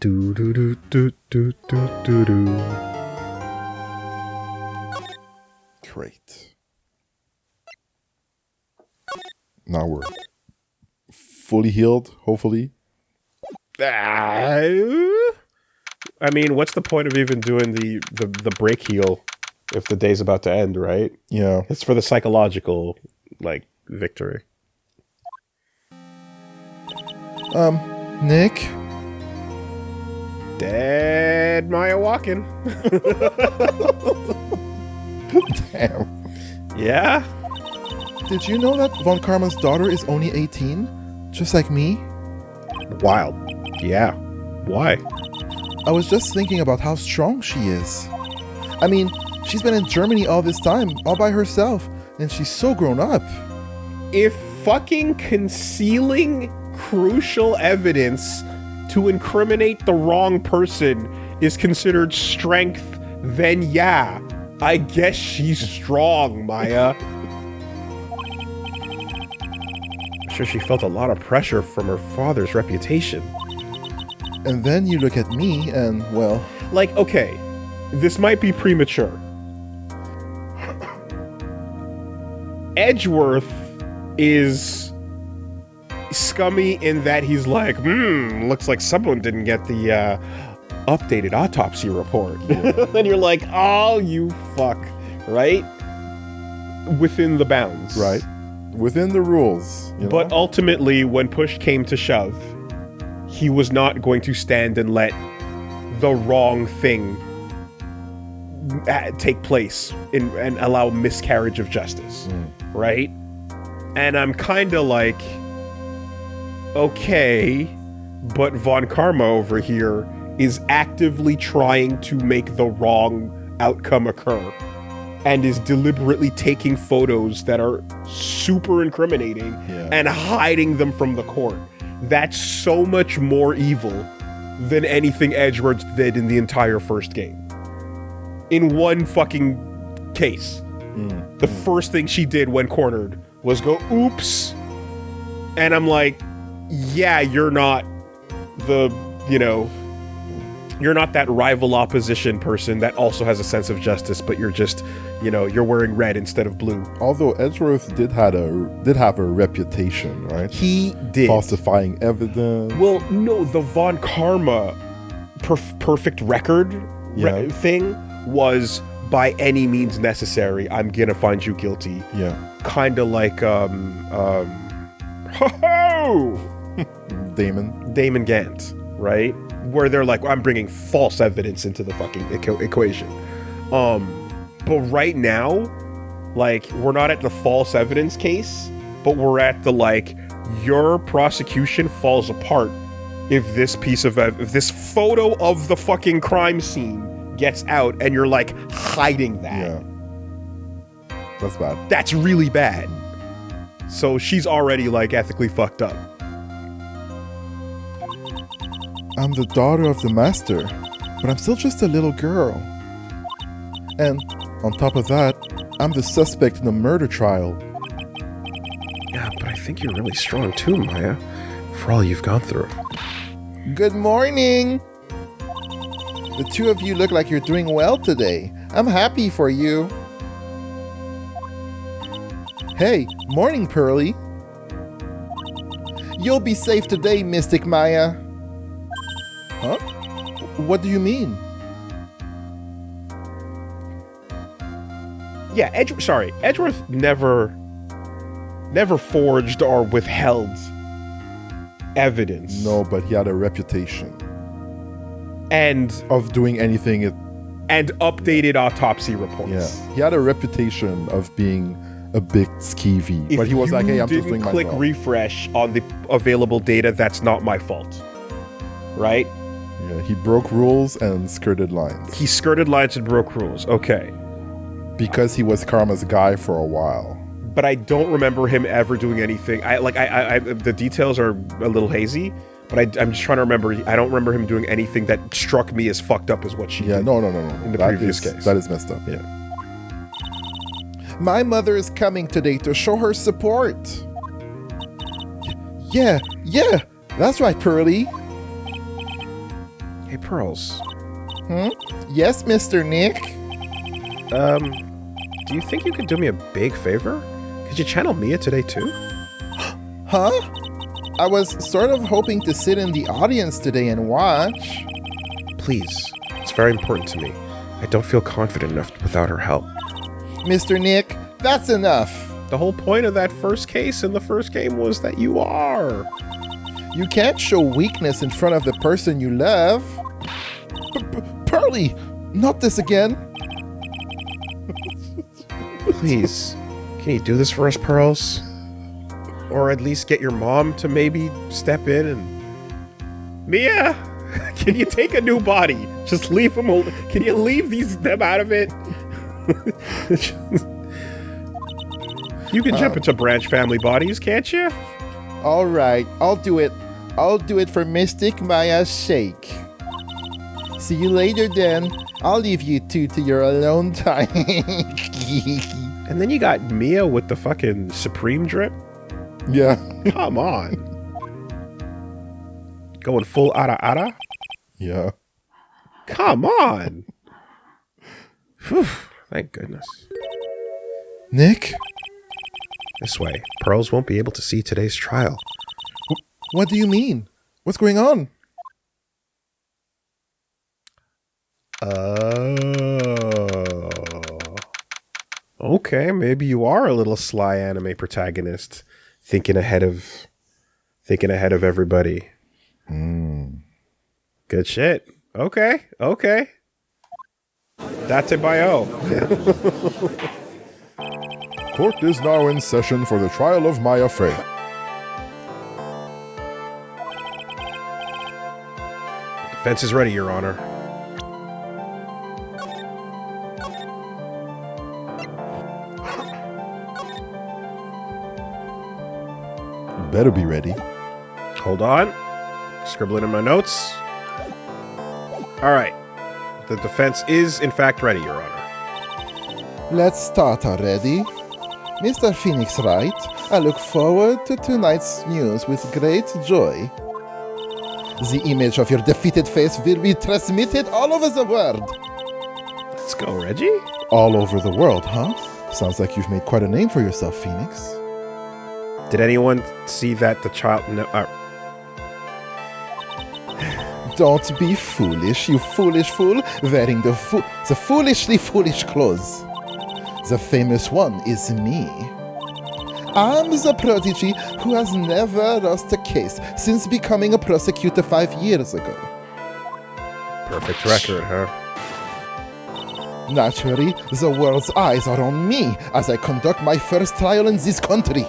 Do do do do do do do do. Great. Now we're fully healed, hopefully. I mean, what's the point of even doing the break heal if the day's about to end, right? Yeah. It's for the psychological, like, victory. Nick? Dead Maya walking. Damn. Yeah? Did you know that Von Karma's daughter is only 18? Just like me? Wild. Yeah. Why? I was just thinking about how strong she is. I mean, she's been in Germany all this time, all by herself, and she's so grown up. If fucking concealing crucial evidence to incriminate the wrong person is considered strength, then yeah, I guess she's strong, Maya. I'm sure she felt a lot of pressure from her father's reputation. And then you look at me and, well... Like, okay, this might be premature. Edgeworth is scummy in that he's like, looks like someone didn't get the updated autopsy report. And you're like, oh, you fuck, right? Within the bounds. Right. Within the rules. You know? But ultimately, when push came to shove, he was not going to stand and let the wrong thing take place and allow miscarriage of justice, right? And I'm kind of like, okay, but Von Karma over here is actively trying to make the wrong outcome occur and is deliberately taking photos that are super incriminating and hiding them from the court. That's so much more evil than anything Edgeworth did in the entire first game. In one fucking case, the first thing she did when cornered was go, oops. And I'm like, yeah, you're not you're not that rival opposition person that also has a sense of justice, but you're just, you're wearing red instead of blue. Although Edgeworth did have a reputation, right? He did. Falsifying evidence. Well, no, the Von Karma perfect record thing was by any means necessary, I'm gonna find you guilty. Yeah. Kind of like, Damon Gant, right? Where they're like, I'm bringing false evidence into the fucking equation. But right now, like, we're not at the false evidence case, but we're at the, like, your prosecution falls apart if this if this photo of the fucking crime scene gets out and you're, like, hiding that. Yeah. That's bad. That's really bad. So she's already, like, ethically fucked up. I'm the daughter of the master, but I'm still just a little girl. And on top of that, I'm the suspect in the murder trial. Yeah, but I think you're really strong too, Maya, for all you've gone through. Good morning! The two of you look like you're doing well today. I'm happy for you. Hey, morning, Pearly. You'll be safe today, Mystic Maya. Huh? What do you mean? Yeah, Edgeworth never forged or withheld evidence. No, but he had a reputation. And of doing anything. And updated autopsy reports. Yeah, he had a reputation of being a bit skeevy. But he was like, hey, I'm just doing my job. If you didn't click refresh on the available data, that's not my fault. Right? Yeah, he broke rules and skirted lines. He skirted lines and broke rules. Okay. Because he was Karma's guy for a while. But I don't remember him ever doing anything. The details are a little hazy, but I'm just trying to remember. I don't remember him doing anything that struck me as fucked up as what she did. No. In the previous case. That is messed up. Yeah. My mother is coming today to show her support. Yeah. That's right, Pearly. Hey, Pearls. Yes, Mr. Nick? Do you think you could do me a big favor? Could you channel Mia today, too? Huh? I was sort of hoping to sit in the audience today and watch. Please. It's very important to me. I don't feel confident enough without her help. Mr. Nick, that's enough. The whole point of that first case in the first game was that you are. You can't show weakness in front of the person you love. Pearly, not this again. Please, can you do this for us, Pearls? Or at least get your mom to maybe step in and... Mia, can you take a new body? Just leave them. Can you leave them out of it? You can jump into branch family bodies, can't you? All right, I'll do it. I'll do it for Mystic Maya's sake. See you later, then. I'll leave you two to your alone time. And then you got Mia with the fucking Supreme drip? Yeah. Come on. Going full ara-ara? Yeah. Come on. Whew, thank goodness. Nick? This way, Pearls won't be able to see today's trial. What do you mean? What's going on? Okay, maybe you are a little sly anime protagonist, thinking ahead of everybody. Good shit. Okay. Date bio. Court is now in session for the trial of Maya Frey. Defense is ready, Your Honor. Better be ready. Hold on. Scribbling in my notes. All right. The defense is, in fact, ready, Your Honor. Let's start already. Mr. Phoenix Wright, I look forward to tonight's news with great joy. The image of your defeated face will be transmitted all over the world. Let's go, Reggie. All over the world, huh? Sounds like you've made quite a name for yourself, Phoenix. Did anyone see that the child... No, Don't be foolish, you foolish fool, wearing the foolishly foolish clothes. The famous one is me. I'm the prodigy who has never lost a case since becoming a prosecutor 5 years ago. Perfect record, huh? Naturally, the world's eyes are on me as I conduct my first trial in this country.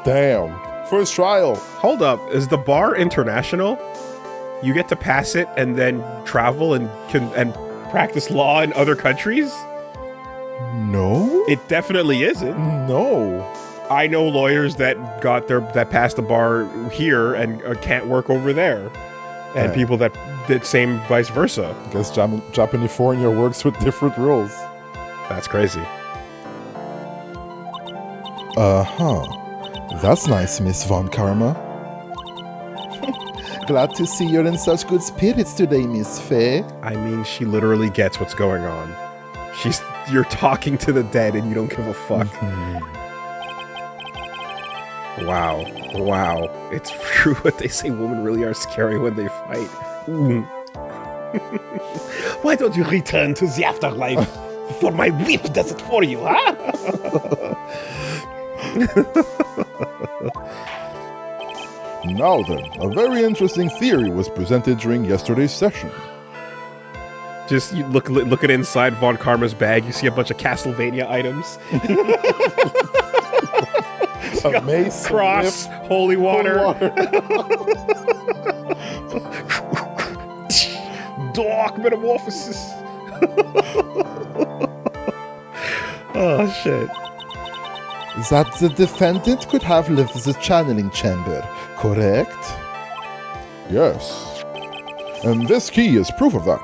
Damn, first trial. Hold up, is the bar international? You get to pass it and then travel and practice law in other countries? No? It definitely isn't. No. I know lawyers that passed the bar here and can't work over there, and people that did same vice versa. I guess Japanifornia works with different rules. That's crazy. That's nice, Miss Von Karma. Glad to see you're in such good spirits today, Miss Faye. I mean, she literally gets what's going on. You're talking to the dead and you don't give a fuck. Wow. It's true what they say, women really are scary when they fight. Why don't you return to the afterlife before my whip does it for you, huh? Now then, a very interesting theory was presented during yesterday's session. Just you look at inside Von Karma's bag, you see a bunch of Castlevania items. A mace, cross, holy water. Dark metamorphosis. Oh shit. That the defendant could have left the channeling chamber, correct? Yes. And this key is proof of that.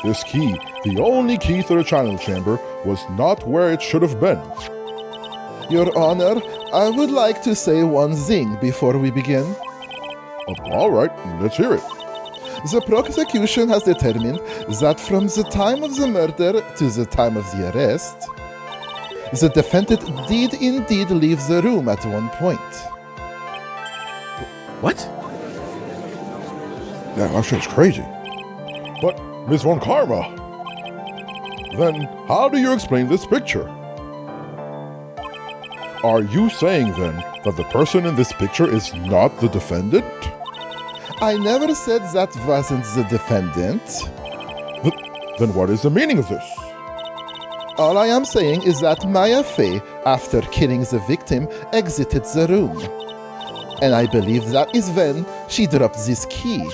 This key, the only key to the channel chamber, was not where it should have been. Your Honor, I would like to say one thing before we begin. All right, let's hear it. The prosecution has determined that from the time of the murder to the time of the arrest, the defendant did indeed leave the room at one point. What? Yeah, that shit's crazy. But, Miss Von Karma, then how do you explain this picture? Are you saying then that the person in this picture is not the defendant? I never said that wasn't the defendant. Then what is the meaning of this? All I am saying is that Maya Fey, after killing the victim, exited the room. And I believe that is when she dropped this key.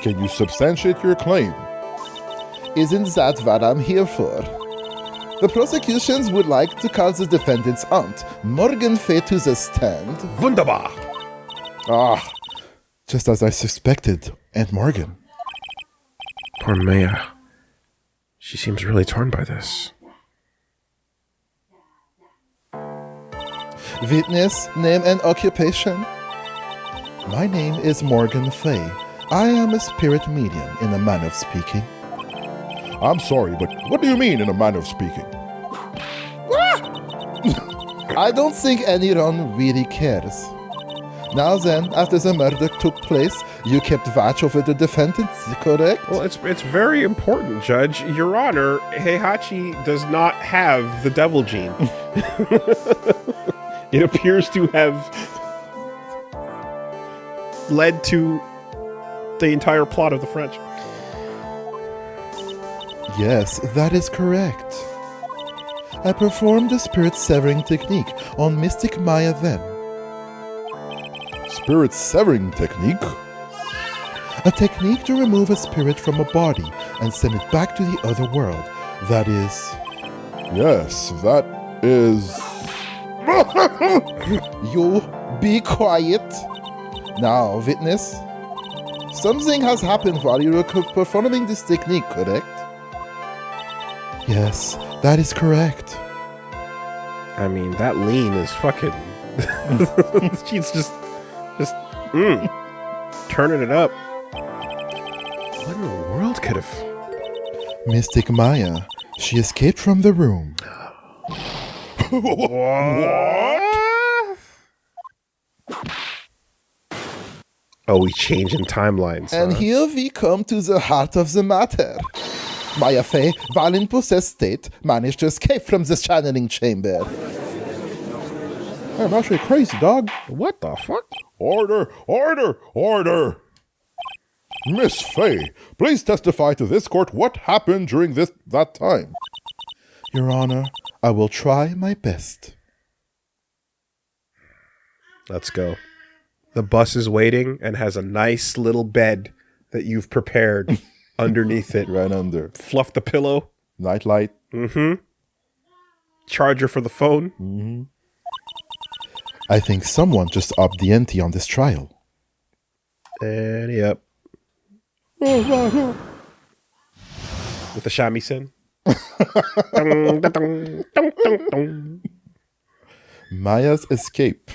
Can you substantiate your claim? Isn't that what I'm here for? The prosecutions would like to call the defendant's aunt, Morgan Fey, to the stand. Wunderbar! Just as I suspected, Aunt Morgan. Poor Maya. She seems really torn by this. Witness, name and occupation. My name is Morgan Fey. I am a spirit medium in a manner of speaking. I'm sorry, but what do you mean in a manner of speaking? I don't think anyone really cares. Now then, after the murder took place, you kept watch over the defendant, correct? Well, it's very important, Judge. Your Honor, Heihachi does not have the devil gene. It appears to have led to the entire plot of the French. Yes, that is correct. I performed the spirit severing technique on Mystic Maya then. Spirit severing technique? A technique to remove a spirit from a body and send it back to the other world. That is... Yes, that is... You be quiet. Now, witness. Something has happened while you were performing this technique, correct? Yes, that is correct. I mean, that lean is fucking... She's just turning it up. What in the world could have... Mystic Maya, she escaped from the room. What? Oh, we change in timelines. And here we come to the heart of the matter. Maya Fey, while in possessed state, managed to escape from the channeling chamber. I'm actually crazy, dog. What the fuck? Order, order, order! Miss Fey, please testify to this court what happened during that time. Your Honor, I will try my best. Let's go. The bus is waiting and has a nice little bed that you've prepared underneath it. Right under. Fluff the pillow. Nightlight. Mm-hmm. Charger for the phone. Mm-hmm. I think someone just upped the ante on this trial. And yep. With the shamisen. Maya's escape.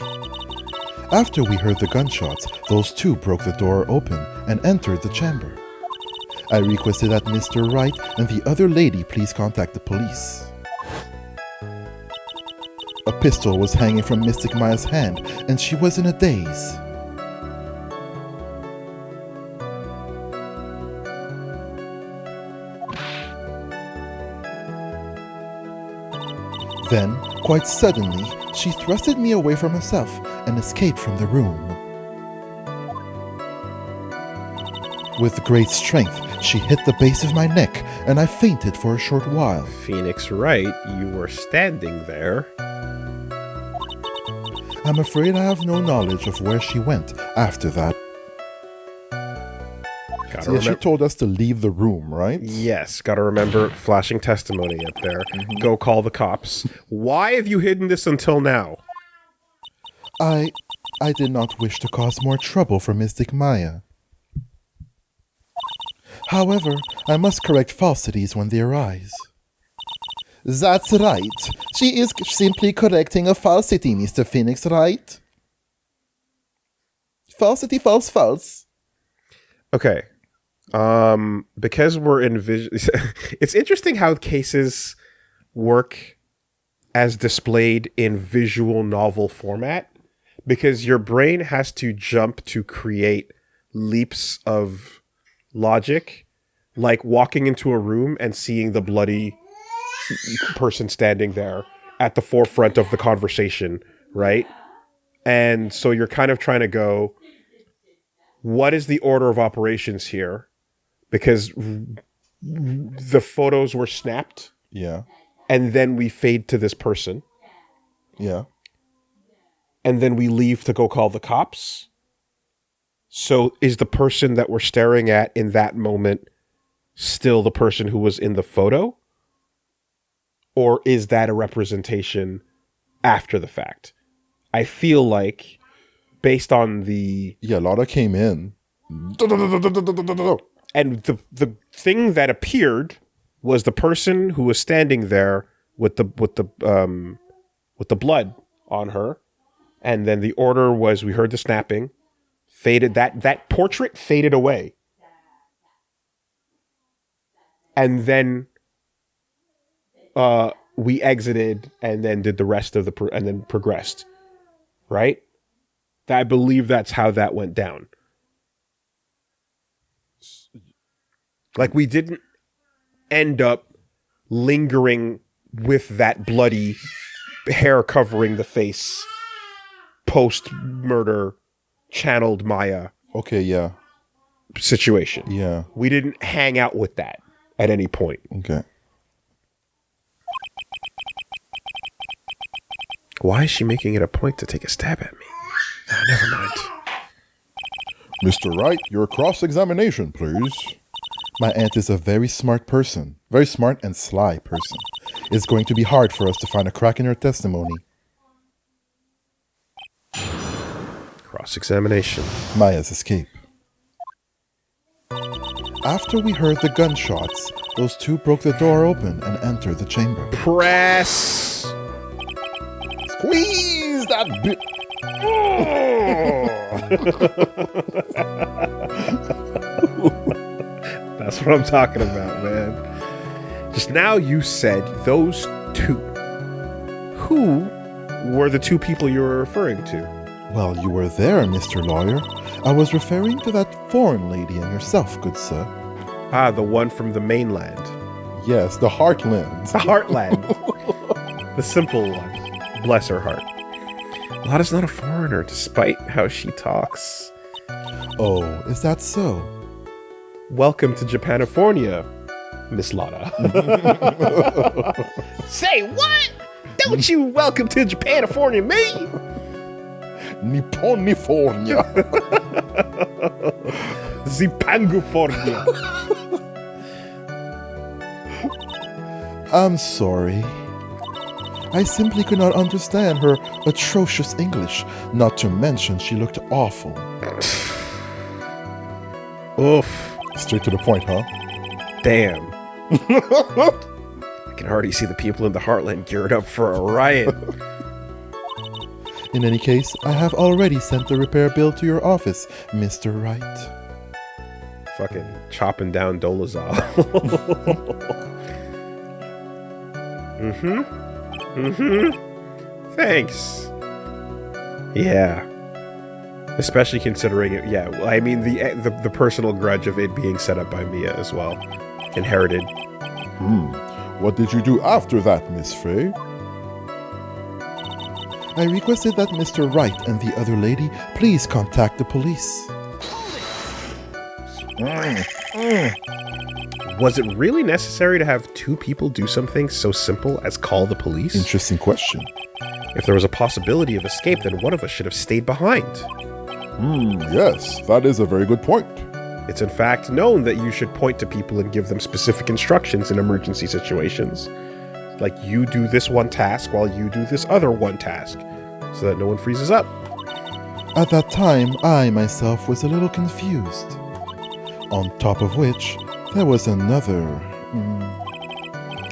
After we heard the gunshots, those two broke the door open and entered the chamber. I requested that Mr. Wright and the other lady please contact the police. A pistol was hanging from Mystic Maya's hand, and she was in a daze. Then, quite suddenly, she thrusted me away from herself and escaped from the room. With great strength, she hit the base of my neck, and I fainted for a short while. Phoenix Wright, you were standing there. I'm afraid I have no knowledge of where she went after that. She told us to leave the room, right? Yes, gotta remember flashing testimony up there. Mm-hmm. Go call the cops. Why have you hidden this until now? I did not wish to cause more trouble for Mystic Maya. However, I must correct falsities when they arise. That's right. She is simply correcting a falsity, Mr. Phoenix, right? Falsity, false, false. Okay. Because we're in it's interesting how cases work as displayed in visual novel format, because your brain has to jump to create leaps of logic, like walking into a room and seeing the bloody person standing there at the forefront of the conversation, right? And so you're kind of trying to go, what is the order of operations here? Because the photos were snapped. Yeah. And then we fade to this person. Yeah. And then we leave to go call the cops. So is the person that we're staring at in that moment still the person who was in the photo? Or is that a representation after the fact? I feel like, based on the... Yeah, Lotta came in. And the thing that appeared was the person who was standing there with the blood on her. And then the order was, we heard the snapping, faded, that portrait faded away. And then we exited and then did the rest of and then progressed. Right? I believe that's how that went down. Like, we didn't end up lingering with that bloody hair covering the face post-murder channeled Maya. Okay, yeah. Situation. Yeah. We didn't hang out with that at any point. Okay. Why is she making it a point to take a stab at me? Oh, never mind. Mr. Wright, your cross-examination, please. My aunt is a very smart person. Very smart and sly person. It's going to be hard for us to find a crack in her testimony. Cross-examination. Maya's escape. After we heard the gunshots, those two broke the door open and entered the chamber. Press! Squeeze that bit! That's what I'm talking about, man. Just now you said those two. Who were the two people you were referring to? Well, you were there, Mr. Lawyer. I was referring to that foreign lady and yourself, good sir. Ah, the one from the mainland. Yes, the Heartland. The Heartland. The simple one. Bless her heart. Lotta's not a foreigner, despite how she talks. Oh, is that so? Welcome to Japanifornia, Miss Lotta. Say what? Don't you welcome to Japanifornia me? Nipponifornia. Zipangufornia. I'm sorry. I simply could not understand her atrocious English, not to mention she looked awful. Oof. Straight to the point, huh? Damn. I can already see the people in the Heartland geared up for a riot. In any case, I have already sent the repair bill to your office, Mr. Wright. Fucking chopping down Dolazal. Thanks. Yeah. Especially considering it, yeah. Well, I mean, the personal grudge of it being set up by Mia as well. Inherited. What did you do after that, Miss Frey? I requested that Mr. Wright and the other lady please contact the police. Was it really necessary to have two people do something so simple as call the police? Interesting question. If there was a possibility of escape, then one of us should have stayed behind. Yes, that is a very good point. It's in fact known that you should point to people and give them specific instructions in emergency situations. Like, you do this one task while you do this other one task, so that no one freezes up. At that time, I myself was a little confused. On top of which, there was another...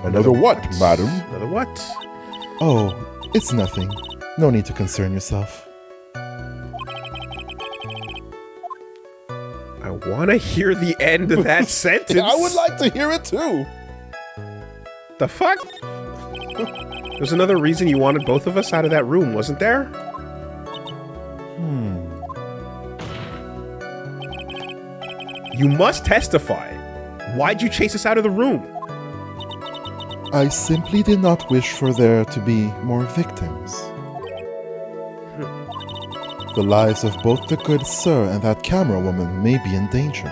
Another what, madam? Another what? Oh, it's nothing. No need to concern yourself. I want to hear the end of that sentence? I would like to hear it too. The fuck? There's another reason you wanted both of us out of that room, wasn't there? You must testify. Why'd you chase us out of the room? I simply did not wish for there to be more victims. The lives of both the good sir and that camera woman may be in danger.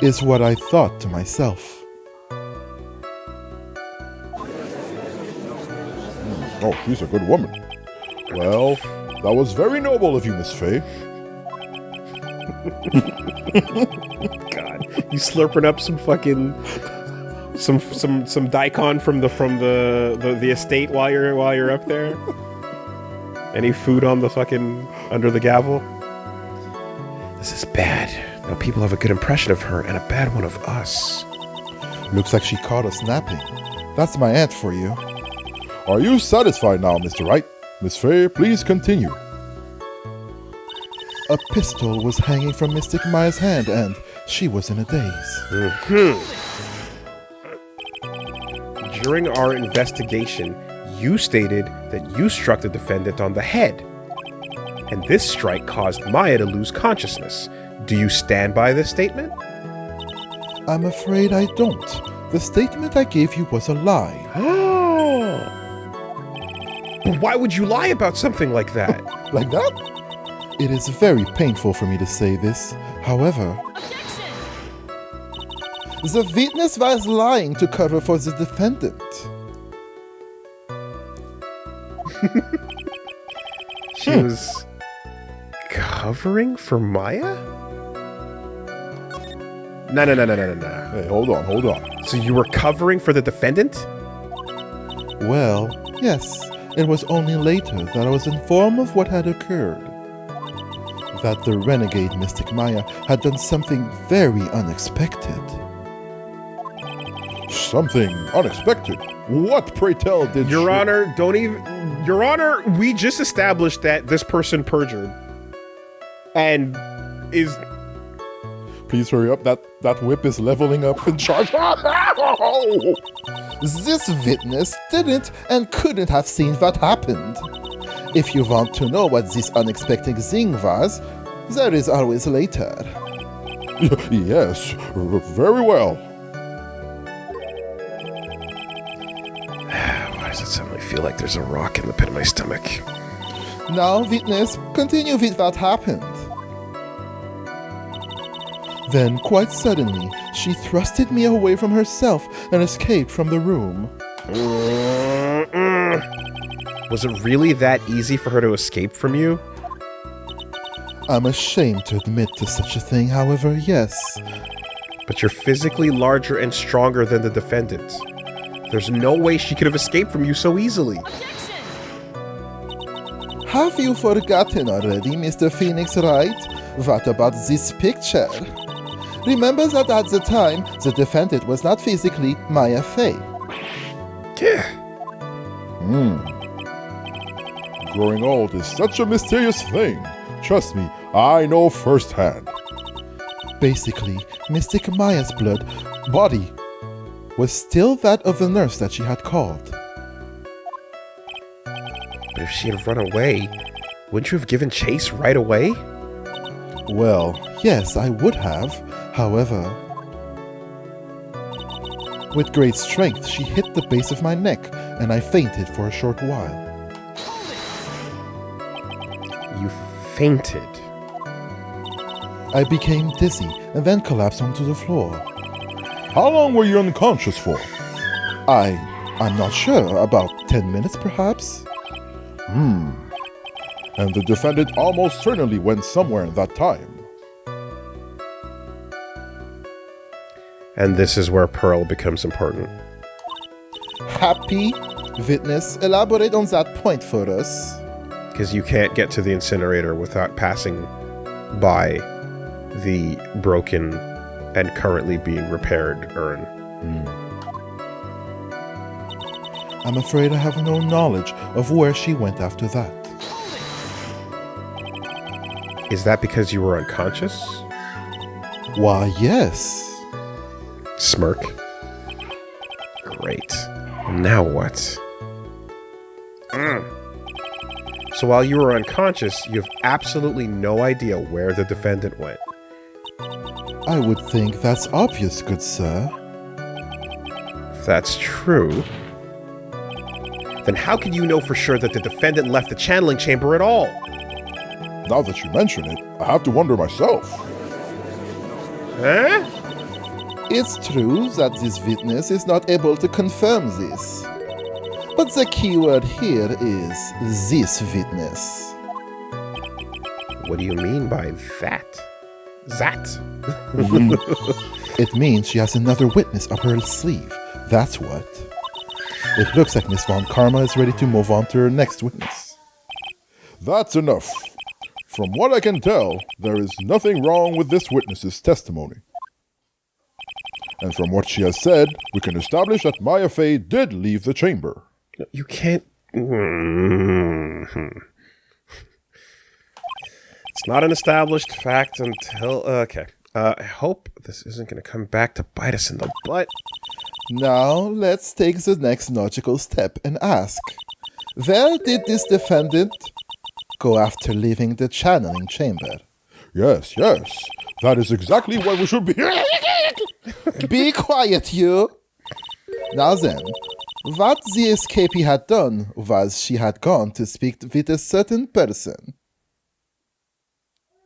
Is what I thought to myself. Oh, she's a good woman. Well, that was very noble of you, Miss Faye. God, you slurping up some fucking some daikon from the estate while you're up there? Any food on the fucking under the gavel? This is bad. Now people have a good impression of her and a bad one of us. Looks like she caught us napping. That's my aunt for you. Are you satisfied now, Mr. Wright? Miss Faye, please continue. A pistol was hanging from Mystic Maya's hand, and she was in a daze. During our investigation, you stated that you struck the defendant on the head, and this strike caused Maya to lose consciousness. Do you stand by this statement? I'm afraid I don't. The statement I gave you was a lie. But why would you lie about something like that? Like that? It is very painful for me to say this. However, the witness was lying to cover for the defendant. She was covering for Maya? No. Hey, hold on. So you were covering for the defendant? Well, yes. It was only later that I was informed of what had occurred. That the renegade Mystic Maya had done something very unexpected. Something unexpected? What, pray tell, did Your Honor, don't even... Your Honor, we just established that this person perjured. And is... Please hurry up, that whip is leveling up in charge. This witness didn't and couldn't have seen what happened. If you want to know what this unexpected thing was, there is always later. Yes, very well. Why does it suddenly feel like there's a rock in the pit of my stomach? Now, witness, continue with what happened. Then, quite suddenly, she thrusted me away from herself and escaped from the room. Was it really that easy for her to escape from you? I'm ashamed to admit to such a thing, however, yes. But you're physically larger and stronger than the defendant. There's no way she could have escaped from you so easily. Have you forgotten already, Mr. Phoenix Wright? What about this picture? Remember that at the time, the defendant was not physically Maya Fey. Yeah. Growing old is such a mysterious thing. Trust me, I know firsthand. Basically, Mystic Maya's body was still that of the nurse that she had called. But if she had run away, wouldn't you have given chase right away? Well, yes, I would have. However, with great strength, she hit the base of my neck, and I fainted for a short while. You fainted? I became dizzy and then collapsed onto the floor. How long were you unconscious for? I'm not sure. About 10 minutes, perhaps? And the defendant almost certainly went somewhere in that time. And this is where Pearl becomes important. Happy? Witness, elaborate on that point for us. Because you can't get to the incinerator without passing by the broken and currently being repaired urn. I'm afraid I have no knowledge of where she went after that. Is that because you were unconscious? Why, yes. Smirk. Great. Now what? So while you were unconscious, you have absolutely no idea where the defendant went. I would think that's obvious, good sir. If that's true, then how can you know for sure that the defendant left the channeling chamber at all? Now that you mention it, I have to wonder myself. Huh? It's true that this witness is not able to confirm this. But the keyword here is this witness. What do you mean by that? That? It means she has another witness up her sleeve. That's what. It looks like Miss Von Karma is ready to move on to her next witness. That's enough. From what I can tell, there is nothing wrong with this witness's testimony. And from what she has said, we can establish that Maya Fey did leave the chamber. You can't... It's not an established fact until... Okay. I hope this isn't going to come back to bite us in the butt. Now, let's take the next logical step and ask, where did this defendant go after leaving the channeling chamber? Yes, that is exactly why we should be... Be quiet, you! Now then, what the escapee had done was she had gone to speak with a certain person.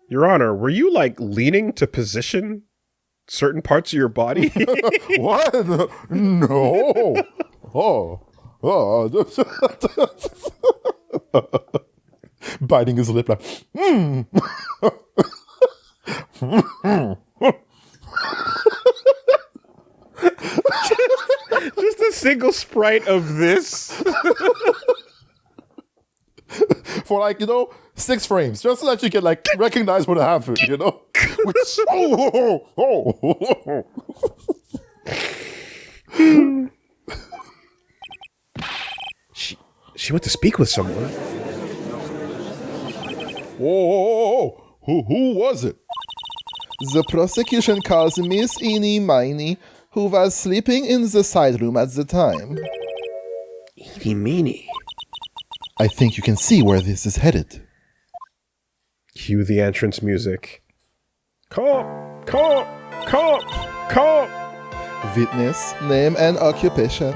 Your Honor, were you, leaning to position certain parts of your body? What? No. Biting his lip like, Just a single sprite of this. For 6 frames, just so that you can recognize what happened, She went to speak with someone. Who was it? The prosecution calls Miss Eenie Miney, who was sleeping in the side room at the time. Eenie meenie. I think you can see where this is headed. Cue the entrance music. Cop! Witness, name and occupation.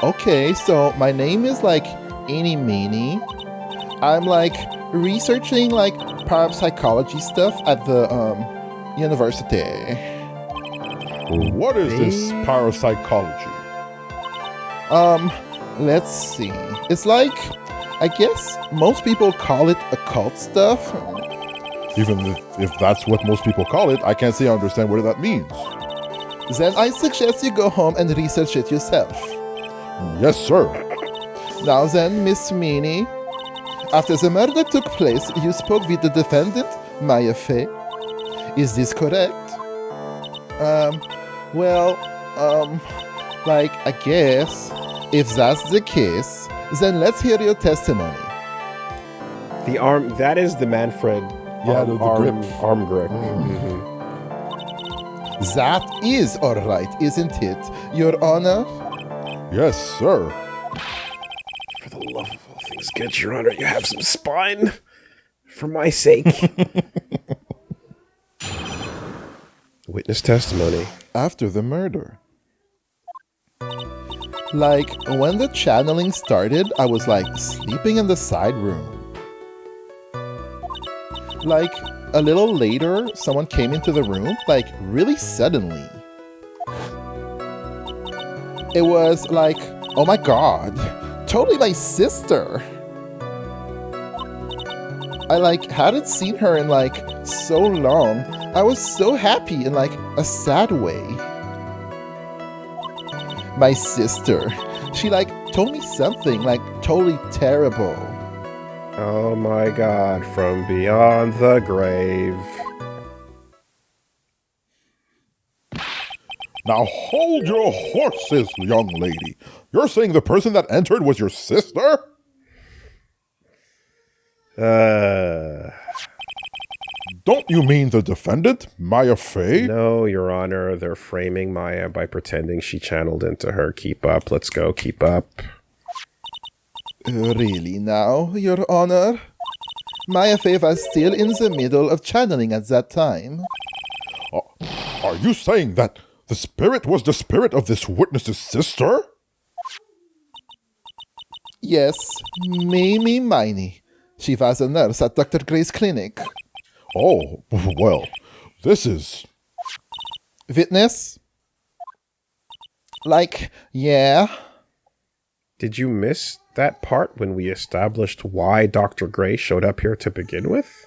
Okay, so my name is Eenie Meenie. I'm researching parapsychology stuff at the university. What is this parapsychology? Let's see. It's I guess most people call it occult stuff. Even if that's what most people call it, I can't say I understand what that means. Then I suggest you go home and research it yourself. Yes, sir. Now then, Miss Meenie, after the murder took place, you spoke with the defendant, Maya Fey. Is this correct? I guess, if that's the case, then let's hear your testimony. The arm, that is the Manfred the grip. Arm grip. Mm-hmm. That is alright, isn't it, Your Honor? Yes, sir. For the love of all things good, Your Honor, you have some spine. For my sake. Witness testimony. After the murder. When the channeling started, I was sleeping in the side room. A little later, someone came into the room, really suddenly. It was oh my god, totally my sister. I hadn't seen her in so long. I was so happy in a sad way. My sister, she told me something totally terrible. Oh my god, from beyond the grave. Now hold your horses, young lady. You're saying the person that entered was your sister? Don't you mean the defendant, Maya Fey? No, Your Honor. They're framing Maya by pretending she channeled into her. Keep up. Let's go. Keep up. Really now, Your Honor? Maya Fey was still in the middle of channeling at that time. Are you saying that the spirit was the spirit of this witness's sister? Yes, Mimi Miney. She was a nurse at Dr. Gray's clinic. Oh, well, this is... Witness? Yeah. Did you miss that part when we established why Dr. Gray showed up here to begin with?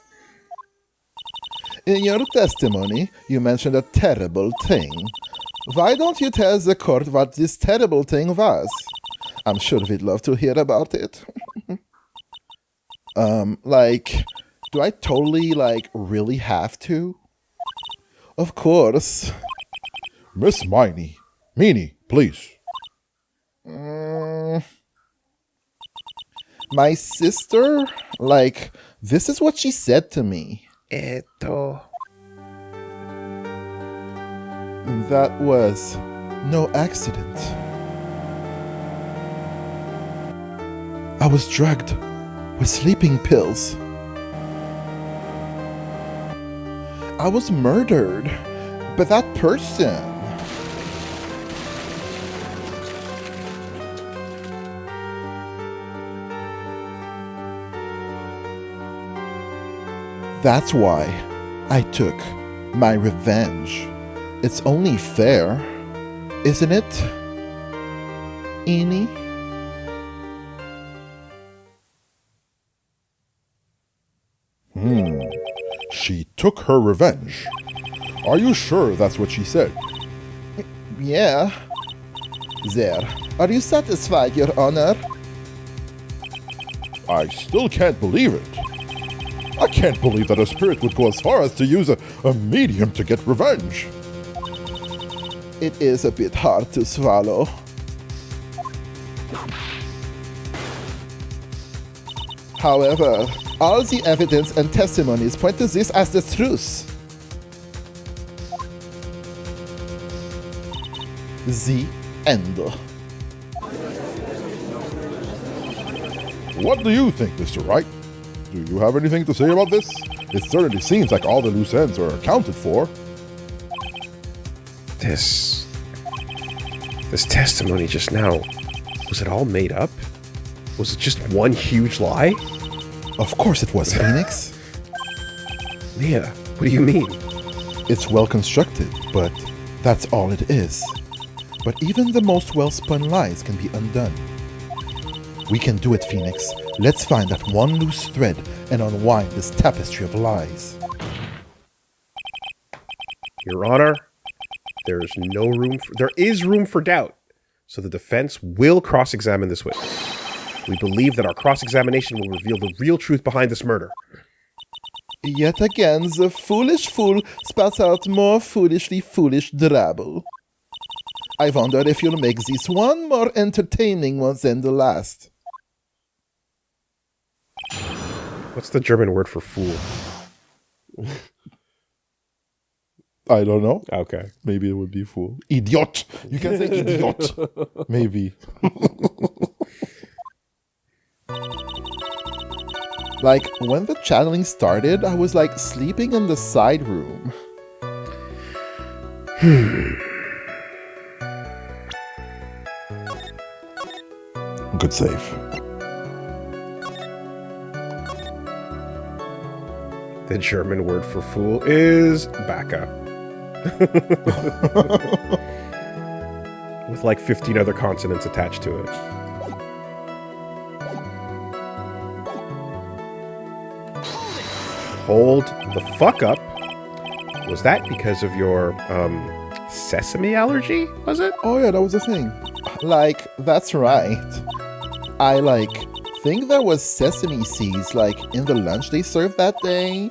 In your testimony, you mentioned a terrible thing. Why don't you tell the court what this terrible thing was? I'm sure we'd love to hear about it. Do I totally, really have to? Of course. Miss Miney. Meanie, please. My sister? This is what she said to me. That was no accident. I was drugged with sleeping pills. I was murdered by that person. That's why I took my revenge. It's only fair, isn't it, Eenie? She took her revenge. Are you sure that's what she said? Yeah. There. Are you satisfied, Your Honor? I still can't believe it. I can't believe that a spirit would go as far as to use a medium to get revenge. It is a bit hard to swallow. However, all the evidence and testimonies point to this as the truth. The end. What do you think, Mr. Wright? Do you have anything to say about this? It certainly seems like all the loose ends are accounted for. This testimony just now, was it all made up? Was it just one huge lie? Of course it was, Phoenix. Mia, what do you mean? It's well constructed, but that's all it is. But even the most well-spun lies can be undone. We can do it, Phoenix. Let's find that one loose thread and unwind this tapestry of lies. Your Honor, there is room for doubt, so the defense will cross-examine this witness. We believe that our cross-examination will reveal the real truth behind this murder. Yet again, the foolish fool spouts out more foolishly foolish drabble. I wonder if you'll make this one more entertaining one than the last. What's the German word for fool? I don't know. Okay. Maybe it would be fool. Idiot! You can say idiot. Maybe. When the channeling started, I was sleeping in the side room. Good save. The German word for fool is Bacca. With 15 other consonants attached to it. Hold the fuck up. Was that because of your, sesame allergy, was it? Oh yeah, that was a thing. That's right. I, think there was sesame seeds, in the lunch they served that day.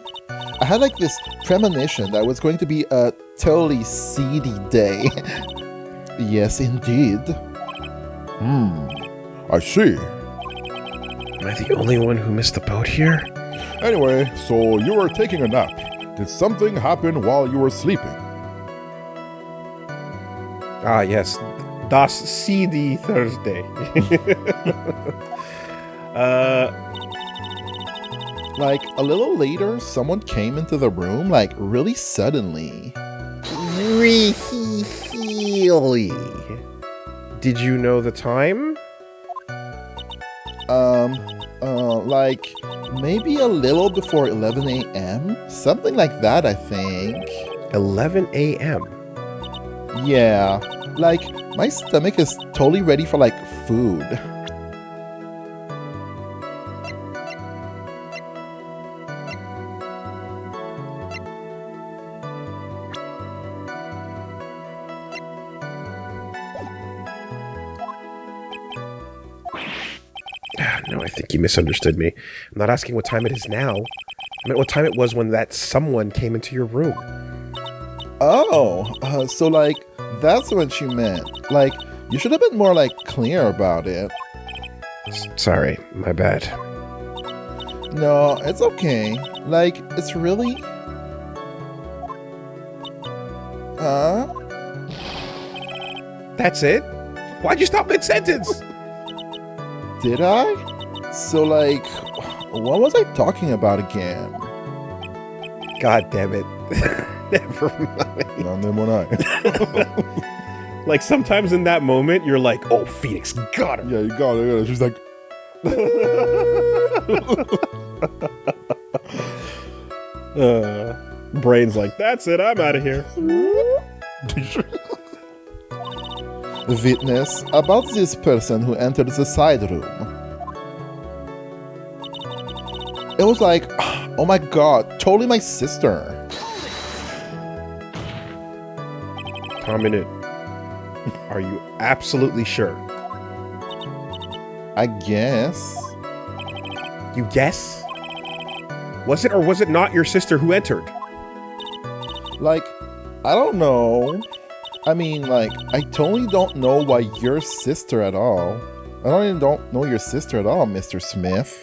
I had, this premonition that it was going to be a totally seedy day. Yes, indeed. I see. Am I the only one who missed the boat here? Anyway, so you were taking a nap. Did something happen while you were sleeping? Ah, yes. Das CD Thursday. Like, a little later, someone came into the room, like, really suddenly. Really? Did you know the time? Like, maybe a little before 11 a.m.? Something like that, I think. 11 a.m. Yeah, like, my stomach is totally ready for, like, food. No, I think you misunderstood me. I'm not asking what time it is now. I meant what time it was when that someone came into your room. Oh, so, like, that's what she meant. Like, you should have been more, like, clear about it. Sorry, my bad. No, it's okay. Like, it's really... Huh? That's it? Why'd you stop mid-sentence? Did I? So, like, what was I talking about again? God damn it. Never mind. Like, sometimes in that moment, you're like, oh, Phoenix, got him. Yeah, you got it. She's like... Brain's like, that's it, I'm out of here. Witness about this person who entered the side room. It was like, oh my god, totally my sister. Minute. Are you absolutely sure? I guess. You guess? Was it or was it not your sister who entered? Like, I don't know. I mean, like, I totally don't know why your sister at all. I don't know your sister at all, Mr. Smith.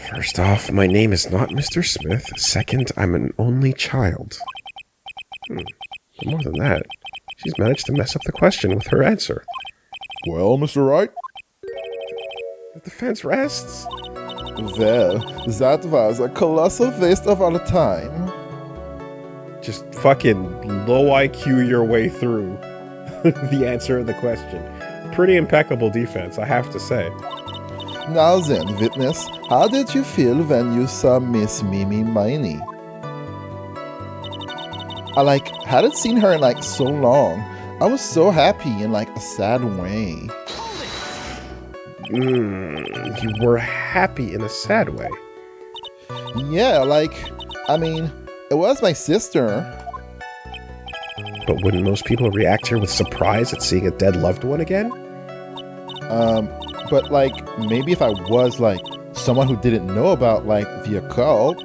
First off, my name is not Mr. Smith. Second, I'm an only child. But more than that, she's managed to mess up the question with her answer. Well, Mr. Wright? The defense rests. Well, that was a colossal waste of our time. Just fucking low IQ your way through the answer of the question. Pretty impeccable defense, I have to say. Now then, witness, how did you feel when you saw Miss Mimi Miney? I, like, hadn't seen her in, like, so long. I was so happy in, like, a sad way. You were happy in a sad way. Yeah, like, I mean, it was my sister. But wouldn't most people react here with surprise at seeing a dead loved one again? But, like, maybe if I was, like, someone who didn't know about, like, the occult.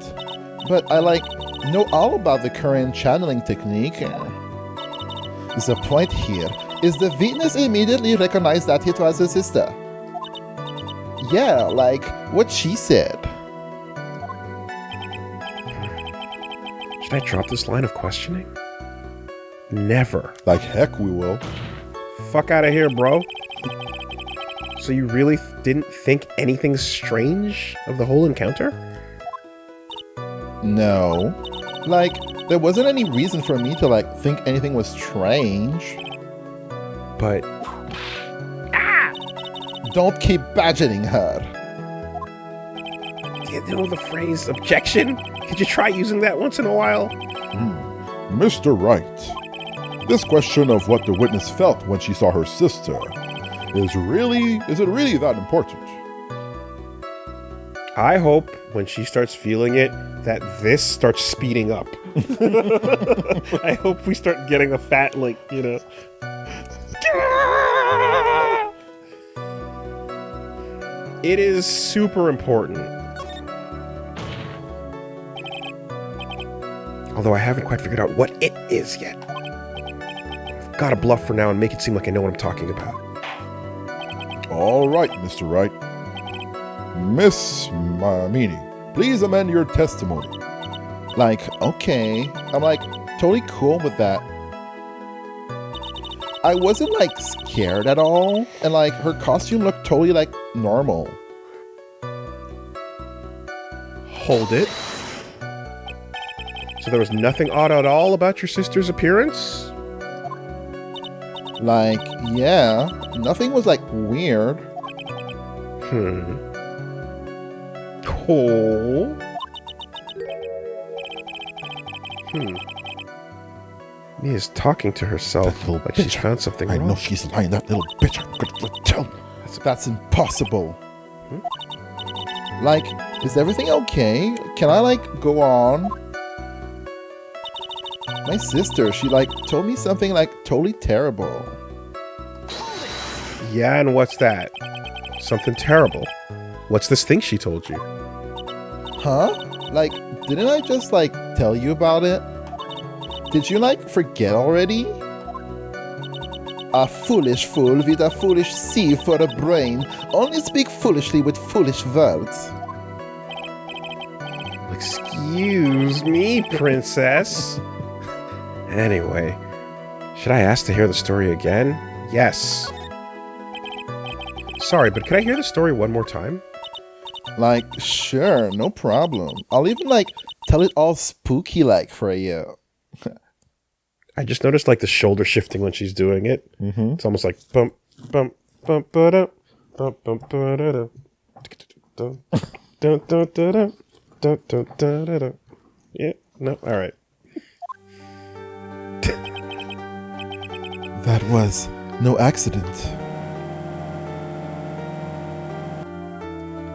But I, like, know all about the current channeling technique. The point here is the witness immediately recognized that it was her sister. Yeah, like, what she said. Should I drop this line of questioning? Never. Like heck we will. Fuck out of here, bro. So you really didn't think anything strange of the whole encounter? No. Like, there wasn't any reason for me to, like, think anything was strange. But... Don't keep badgering her. Do you know the phrase objection? Could you try using that once in a while? Mr. Wright, this question of what the witness felt when she saw her sister is it really that important? I hope when she starts feeling it, that this starts speeding up. I hope we start getting a fat, like, you know. It is super important. Although I haven't quite figured out what it is yet. I've got to bluff for now and make it seem like I know what I'm talking about. All right, Mr. Wright. Miss Mamini, Please amend your testimony. Like, okay. I'm like, totally cool with that. I wasn't like scared at all, and like her costume looked totally like normal. Hold it. So there was nothing odd at all about your sister's appearance? Like, yeah, nothing was like weird. Cool. Mia's talking to herself like she's found something I wrong. know she's lying, that little bitch. I'm gonna tell. That's impossible. Like, is everything okay? Can I like go on? My sister, she like told me something like totally terrible. Yeah, and what's that? Something terrible. What's this thing she told you? Huh? Like, didn't I just like tell you about it? Did you like forget already? A foolish fool with a foolish sieve for a brain only speak foolishly with foolish words. Excuse me, princess. Anyway, should I ask to hear the story again? Yes. Sorry, but could I hear the story one more time? Like, sure, no problem. I'll even like tell it all spooky like for you. I just noticed like the shoulder shifting when she's doing it. It's almost like bump, bump, bump, ba-da, bump, bump, ba-da-da. Dun, dun, dun, dun, dun, dun, dun, dun, dun, dun. Yeah, no, all right. That was no accident.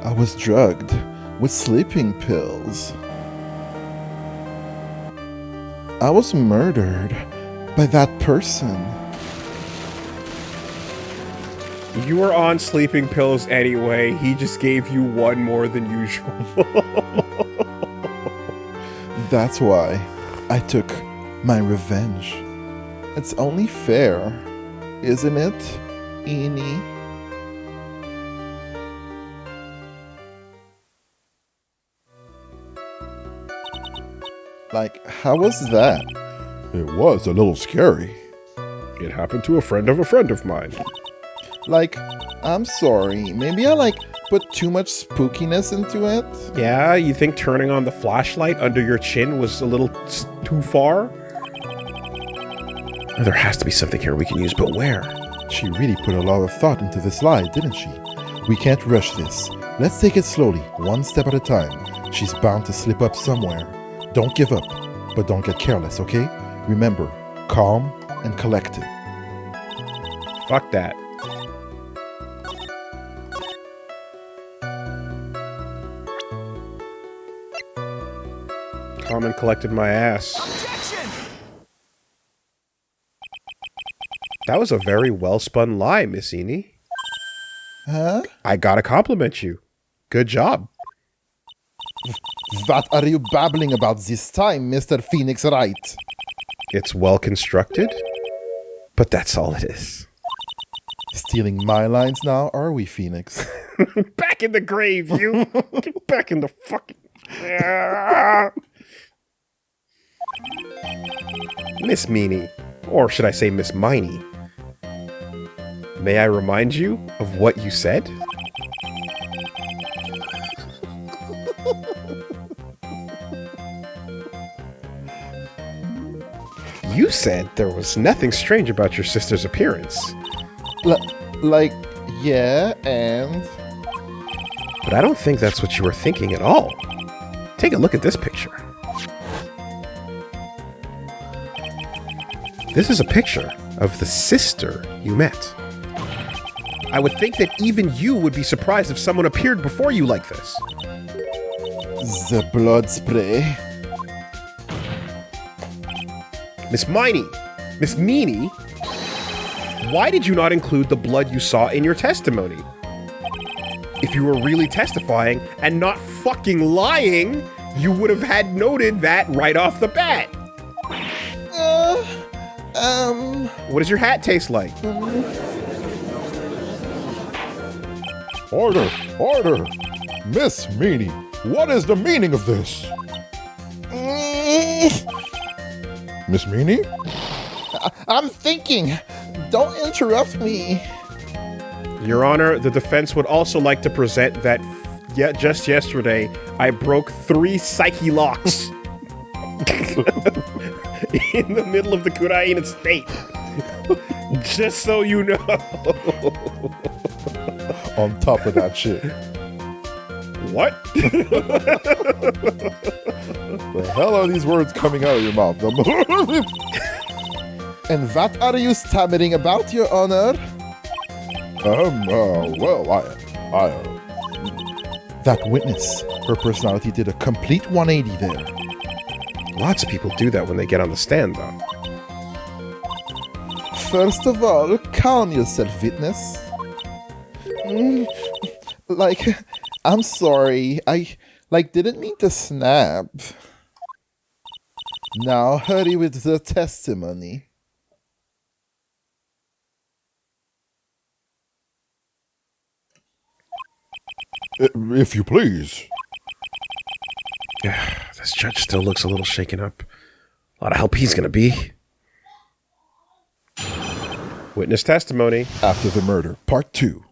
I was drugged with sleeping pills. I was murdered by that person. You were on sleeping pills anyway. He just gave you one more than usual. That's why I took my revenge. It's only fair, isn't it, Eenie? Like, how was that? It was a little scary. It happened to a friend of mine. Like, I'm sorry. Maybe I, like, put too much spookiness into it? Yeah, you think turning on the flashlight under your chin was a little too far? There has to be something here we can use, but where? She really put a lot of thought into this lie, didn't she? We can't rush this. Let's take it slowly, one step at a time. She's bound to slip up somewhere. Don't give up, but don't get careless, okay? Remember, calm and collected. Fuck that. Calm and collected my ass. Objection! That was a very well-spun lie, Miss Eenie. Huh? I gotta compliment you. Good job. What are you babbling about this time, Mr. Phoenix Wright? It's well constructed, but that's all it is. Stealing my lines now, are we, Phoenix? Back in the grave, you! Get back in the fucking... Miss Meanie, or should I say Miss Miney, may I remind you of what you said? You said there was nothing strange about your sister's appearance. Like, yeah, and... But I don't think that's what you were thinking at all. Take a look at this picture. This is a picture of the sister you met. I would think that even you would be surprised if someone appeared before you like this. The blood spray. Miss Miney, Miss Meanie, why did you not include the blood you saw in your testimony? If you were really testifying and not fucking lying, you would have had noted that right off the bat. What does your hat taste like? Order! Order! Miss Meanie, What is the meaning of this? Miss Meanie? I'm thinking. Don't interrupt me. Your Honor, the defense would also like to present that just yesterday, I broke 3 psyche locks in the middle of the Kurain estate. Just so you know. On top of that shit. What? The hell are these words coming out of your mouth? And what are you stammering about, Your Honor? That witness, her personality did a complete 180 there. Lots of people do that when they get on the stand, though. First of all, calm yourself, witness. I'm sorry. I, didn't mean to snap. Now, hurry with the testimony. If you please. This judge still looks a little shaken up. A lot of help he's gonna be. Witness testimony. After the murder, part 2.